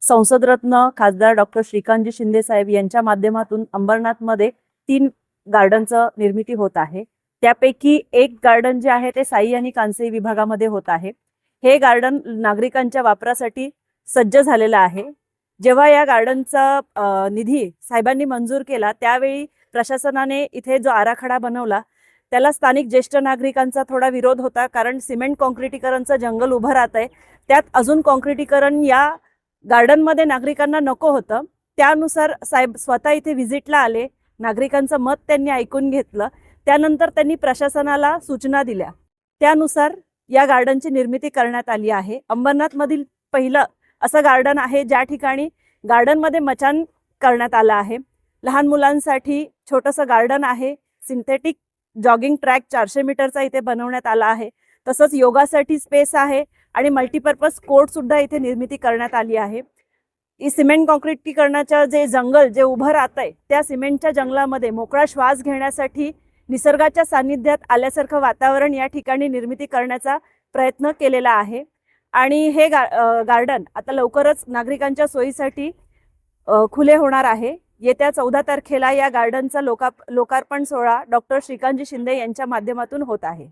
संसदरत्न खासदार डॉक्टर श्रीकांतजी शिंदे साहेब यांच्या माध्यमातून अंबरनाथमध्ये 3 गार्डनचं निर्मिती होत आहे। त्यापैकी एक गार्डन जे आहे ते साई आणि कांसई विभागामध्ये होत आहे। हे गार्डन नागरिकांच्या वापरासाठी सज्ज झालेलं आहे। जेव्हा या गार्डनचा निधी साहेबांनी मंजूर केला त्यावेळी प्रशासनाने इथे जो आराखडा बनवला त्याला स्थानिक ज्येष्ठ नागरिकांचा थोडा विरोध होता, कारण सिमेंट काँक्रिटीकरणचं जंगल उभं राहत आहे, त्यात अजून काँक्रिटीकरण या गार्डनमध्ये नागरिकांना नको होतं। त्यानुसार साहेब स्वतः इथे व्हिजिटला आले, नागरिकांचं मत त्यांनी ऐकून घेतलं, त्यानंतर त्यांनी प्रशासनाला सूचना दिल्या, त्यानुसार या गार्डनची निर्मिती करण्यात आली आहे। अंबरनाथमधील पहिलं असं गार्डन आहे ज्या ठिकाणी गार्डनमध्ये मचान करण्यात आलं आहे। लहान मुलांसाठी छोटंसं गार्डन आहे, सिंथेटिक जॉगिंग ट्रॅक 400 मीटरचा इथे बनवण्यात आला आहे, तसंच योगासाठी स्पेस आहे आणि मल्टीपर्पज कोर्ट सुद्धा इथे निर्मिती करण्यात आली आहे। ही सिमेंट काँक्रिटीकरणाचं जे जंगल जे उभं राहतंय त्या सिमेंटच्या जंगलामध्ये मोकळा श्वास घेण्यासाठी निसर्गाच्या सानिध्यात आल्यासारखं वातावरण या ठिकाणी निर्मिती करण्याचा प्रयत्न केलेला आहे। आणि हे गार्डन आता लवकरच नागरिकांच्या सोयीसाठी खुले होणार आहे। येत्या 14 तारखेला या गार्डनचा लोकार्पण सोहळा डॉक्टर श्रीकांतजी शिंदे यांच्या माध्यमातून होत आहे।